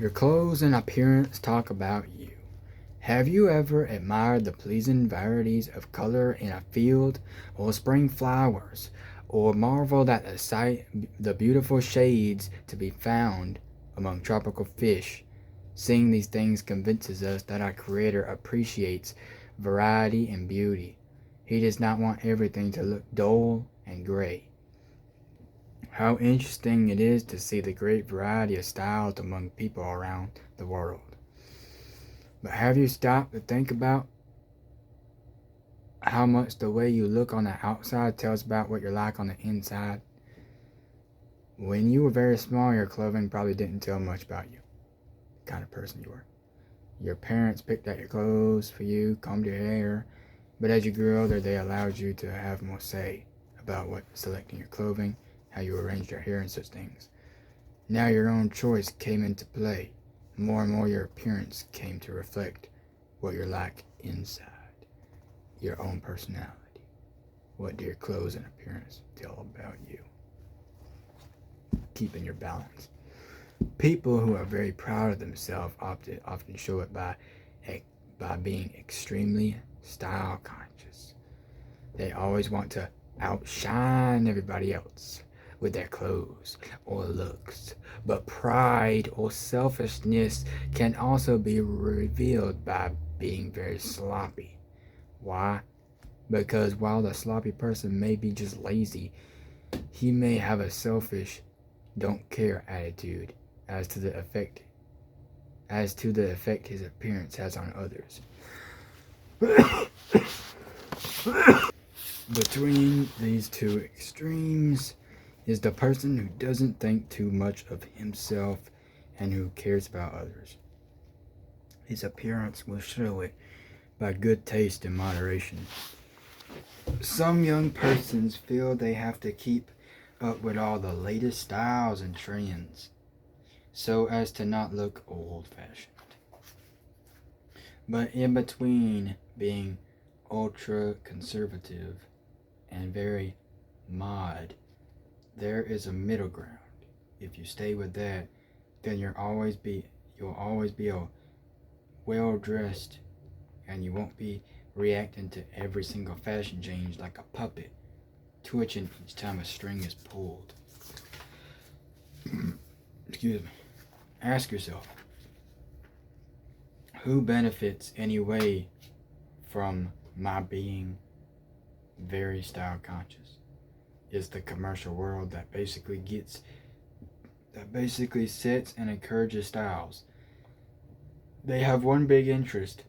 Your clothes and appearance talk about you. Have you ever admired the pleasing varieties of color in a field or spring flowers, or marveled at the beautiful shades to be found among tropical fish? Seeing these things convinces us that our Creator appreciates variety and beauty. He does not want everything to look dull and gray. How interesting it is to see the great variety of styles among people around the world. But have you stopped to think about how much the way you look on the outside tells about what you're like on the inside? When you were very small, your clothing probably didn't tell much about you, the kind of person you were. Your parents picked out your clothes for you, combed your hair, but as you grew older, they allowed you to have more say about what selecting your clothing, how you arranged your hair, and such things. Now your own choice came into play. More and more your appearance came to reflect what you're like inside, your own personality. What do your clothes and appearance tell about you? Keeping your balance. People who are very proud of themselves often show it by being extremely style conscious. They always want to outshine everybody else with their clothes or looks. But pride or selfishness can also be revealed by being very sloppy. Why? Because while the sloppy person may be just lazy, he may have a selfish, don't care attitude as to the effect his appearance has on others. Between these two extremes is the person who doesn't think too much of himself and who cares about others. His appearance will show it by good taste and moderation. Some young persons feel they have to keep up with all the latest styles and trends so as to not look old-fashioned. But in between being ultra-conservative and very mod, there is a middle ground. If you stay with that, then you'll always be a well-dressed, and you won't be reacting to every single fashion change like a puppet, twitching each time a string is pulled. Excuse me. Ask yourself, who benefits anyway from my being very style conscious? Is the commercial world that basically sets and encourages styles. They have one big interest: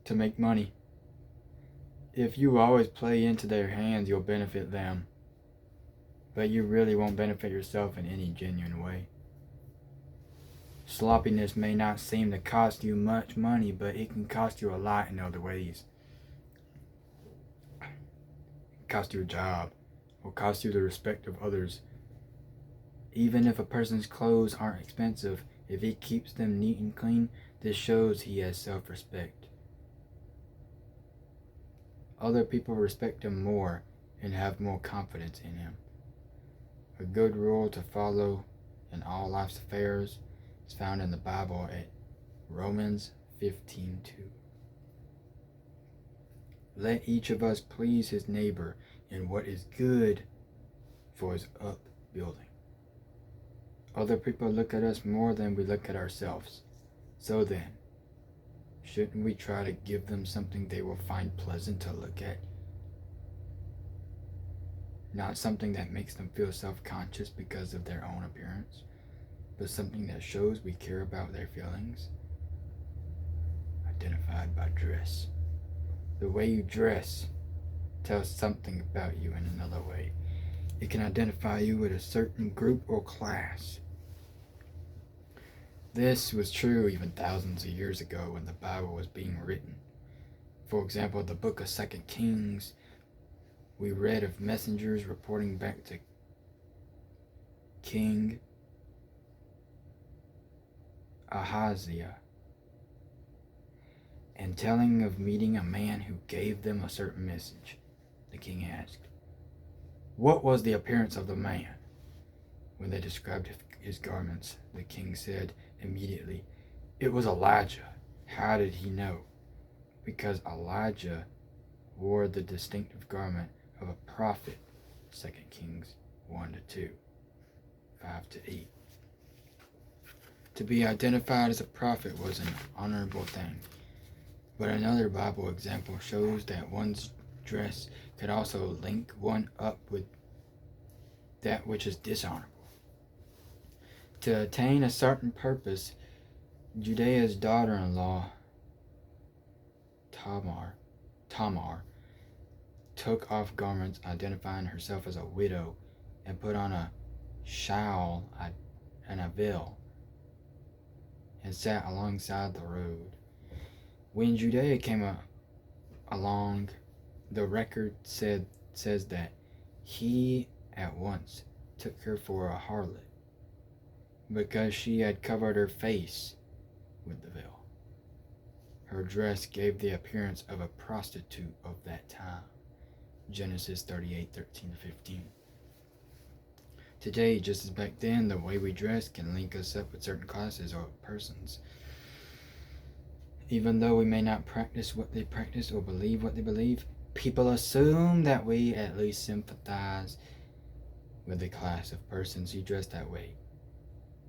to make money. If you always play into their hands, you'll benefit them, but you really won't benefit yourself in any genuine way. Sloppiness may not seem to cost you much money, but it can cost you a lot in other ways. It can cost you a job, or cost you the respect of others. Even if a person's clothes aren't expensive, if he keeps them neat and clean, this shows he has self-respect. Other people respect him more and have more confidence in him. A good rule to follow in all life's affairs is found in the Bible at Romans 15:2. Let each of us please his neighbor in what is good for his upbuilding. Other people look at us more than we look at ourselves. So then, shouldn't we try to give them something they will find pleasant to look at? Not something that makes them feel self-conscious because of their own appearance, but something that shows we care about their feelings. Identified by dress. The way you dress tells something about you in another way. It can identify you with a certain group or class. This was true even thousands of years ago when the Bible was being written. For example, the book of 2 Kings, we read of messengers reporting back to King Ahaziah and telling of meeting a man who gave them a certain message. The king asked, "What was the appearance of the man?" When they described his garments, the king said immediately, "It was Elijah." How did he know? Because Elijah wore the distinctive garment of a prophet. 2 Kings 1-2, 5-8. To be identified as a prophet was an honorable thing. But another Bible example shows that one's dress could also link one up with that which is dishonorable. To attain a certain purpose, Judea's daughter-in-law, Tamar, took off garments identifying herself as a widow and put on a shawl and a veil and sat alongside the road. When Judea came along, the record says that he at once took her for a harlot because she had covered her face with the veil. Her dress gave the appearance of a prostitute of that time. Genesis 38:13-15. Today, just as back then, the way we dress can link us up with certain classes or persons. Even though we may not practice what they practice or believe what they believe, people assume that we at least sympathize with the class of persons who dress that way.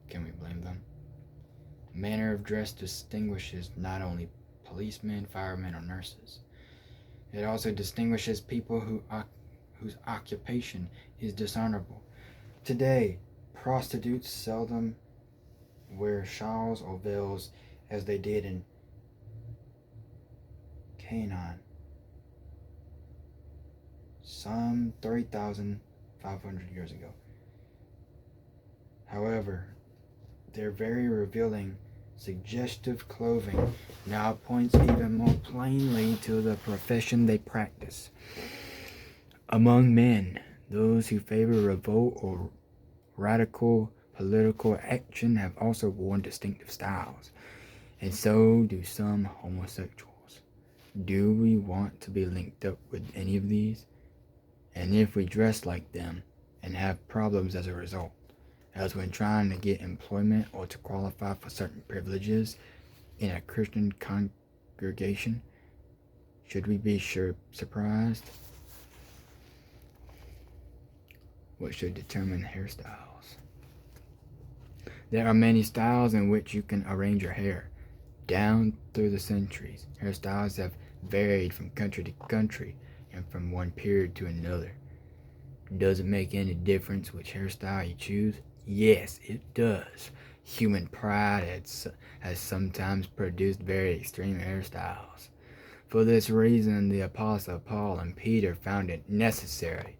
Can we blame them? Manner of dress distinguishes not only policemen, firemen, or nurses. It also distinguishes people whose occupation is dishonorable. Today, prostitutes seldom wear shawls or veils as they did in Canaan some 3,500 years ago. However, their very revealing, suggestive clothing now points even more plainly to the profession they practice. Among men, those who favor revolt or radical political action have also worn distinctive styles, and so do some homosexuals. Do we want to be linked up with any of these? And if we dress like them and have problems as a result, as when trying to get employment or to qualify for certain privileges in a Christian congregation, should we be surprised? What should determine hairstyles? There are many styles in which you can arrange your hair. Down through the centuries, hairstyles have varied from country to country and from one period to another. Does it make any difference which hairstyle you choose? Yes, it does. Human pride has sometimes produced very extreme hairstyles. For this reason, the Apostle Paul and Peter found it necessary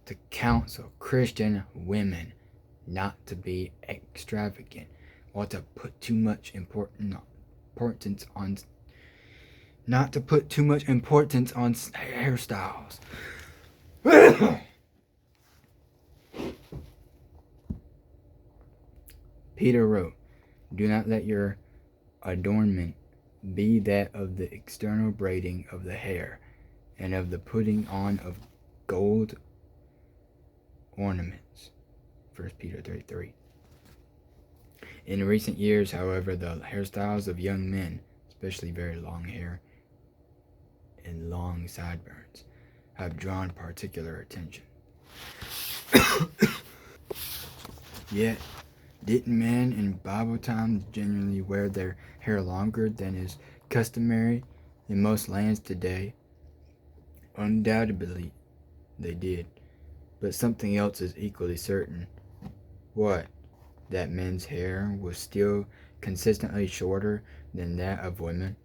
to counsel Christian women not to be extravagant or to put too much importance on hairstyles. Peter wrote, "Do not let your adornment be that of the external braiding of the hair and of the putting on of gold ornaments." 1 Peter 3:3. In recent years, however, the hairstyles of young men, especially very long hair and long sideburns, have drawn particular attention. Yet, didn't men in Bible times generally wear their hair longer than is customary in most lands today? Undoubtedly, they did. But something else is equally certain. What? That men's hair was still consistently shorter than that of women.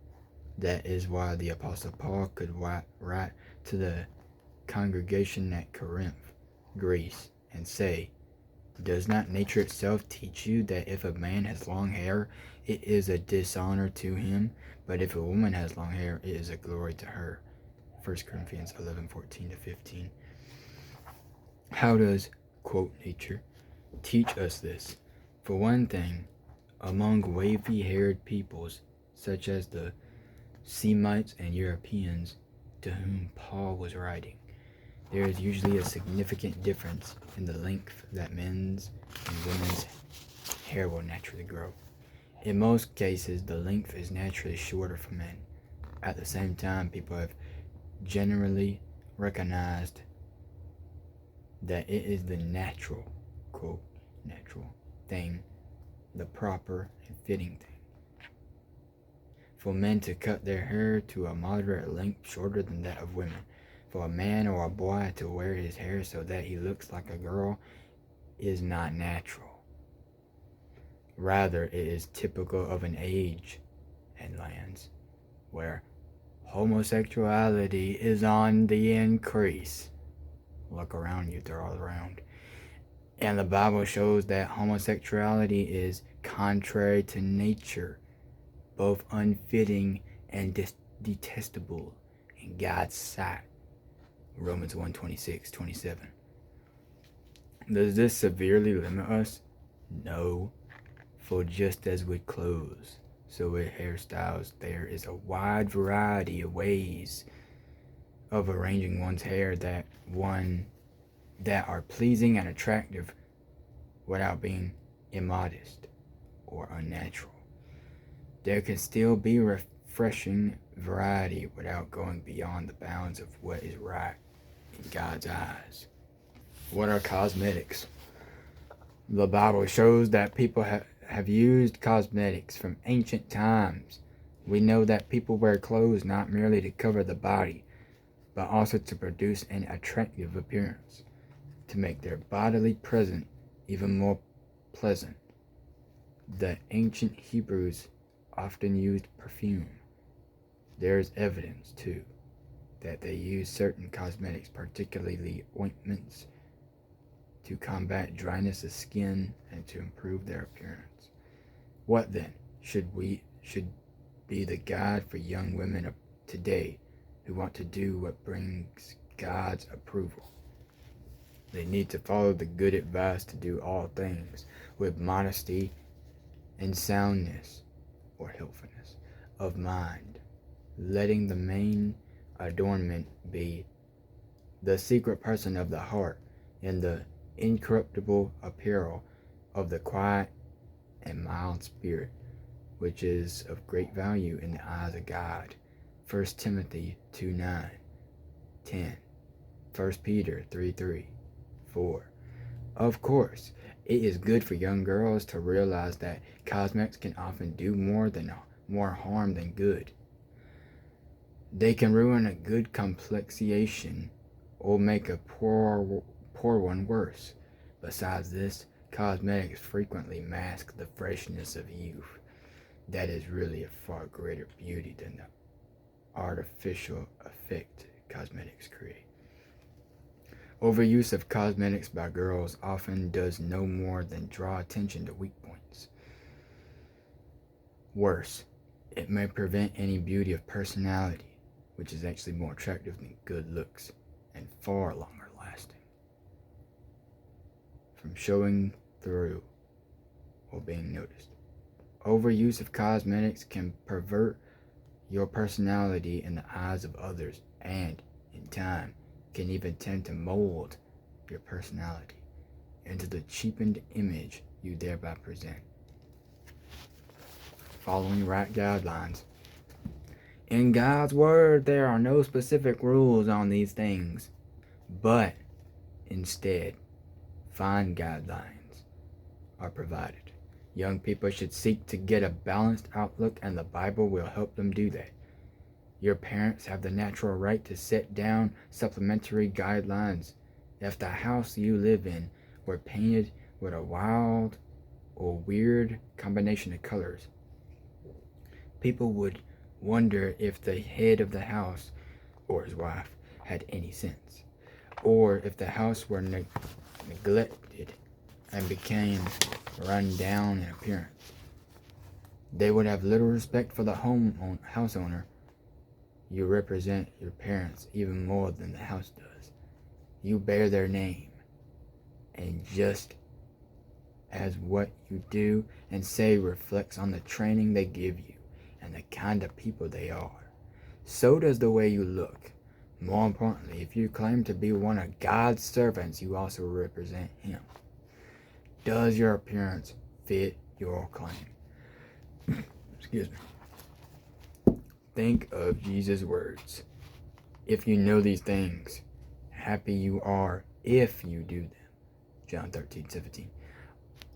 That is why the Apostle Paul could write to the congregation at Corinth, Greece, and say, "Does not nature itself teach you that if a man has long hair, it is a dishonor to him, but if a woman has long hair, it is a glory to her?" 1 Corinthians 11:14-15. How does, quote, nature teach us this? For one thing, among wavy-haired peoples, such as the Semites and Europeans to whom Paul was writing, There is usually a significant difference in the length that men's and women's hair will naturally grow. In most cases, the length is naturally shorter for men. At the same time, people have generally recognized that it is the natural, quote, natural thing, the proper and fitting thing, for men to cut their hair to a moderate length shorter than that of women. For a man or a boy to wear his hair so that he looks like a girl is not natural. Rather, it is typical of an age and lands where homosexuality is on the increase. Look around you, they're all around. And the Bible shows that homosexuality is contrary to nature, both unfitting and detestable in God's sight. Romans 1:26-27. Does this severely limit us? No. For just as with clothes, so with hairstyles, there is a wide variety of ways of arranging one's hair that are pleasing and attractive without being immodest or unnatural. There can still be refreshing variety without going beyond the bounds of what is right in God's eyes. What are cosmetics? The Bible shows that people have used cosmetics from ancient times. We know that people wear clothes not merely to cover the body, but also to produce an attractive appearance, to make their bodily presence even more pleasant. The ancient Hebrews often used perfume. There is evidence, too, that they used certain cosmetics, particularly ointments, to combat dryness of skin and to improve their appearance. What then should be the guide for young women of today who want to do what brings God's approval? They need to follow the good advice to do all things with modesty and soundness or healthfulness of mind, letting the main adornment be the secret person of the heart and the incorruptible apparel of the quiet and mild spirit, which is of great value in the eyes of God. 1 Timothy 2:9, 10, 1 Peter 3:3, 4. Of course, it is good for young girls to realize that cosmetics can often do more harm than good. They can ruin a good complexion or make a poor one worse. Besides this, cosmetics frequently mask the freshness of youth that is really a far greater beauty than the artificial effect cosmetics create. Overuse of cosmetics by girls often does no more than draw attention to weak points. Worse, it may prevent any beauty of personality, which is actually more attractive than good looks and far longer lasting, from showing through or being noticed. Overuse of cosmetics can pervert your personality in the eyes of others and, in time, can even tend to mold your personality into the cheapened image you thereby present. Following right guidelines. In God's Word, there are no specific rules on these things, but instead, fine guidelines are provided. Young people should seek to get a balanced outlook, and the Bible will help them do that. Your parents have the natural right to set down supplementary guidelines. If the house you live in were painted with a wild or weird combination of colors, people would wonder if the head of the house or his wife had any sense, or if the house were neglected and became run down in appearance. They would have little respect for the house owner. You represent your parents even more than the house does. You bear their name, and just as what you do and say reflects on the training they give you and the kind of people they are, so does the way you look. More importantly, if you claim to be one of God's servants, you also represent Him. Does your appearance fit your claim? Excuse me. Think of Jesus' words. If you know these things, happy you are if you do them. John 13:17.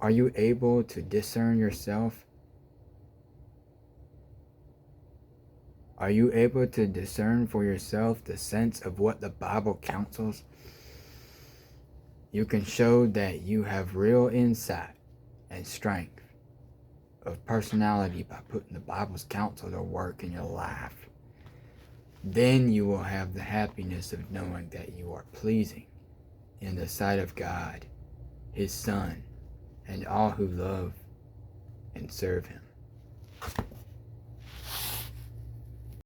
Are you able to discern yourself? Are you able to discern for yourself the sense of what the Bible counsels? You can show that you have real insight and strength of personality by putting the Bible's counsel to work in your life. Then you will have the happiness of knowing that you are pleasing in the sight of God, His Son, and all who love and serve Him.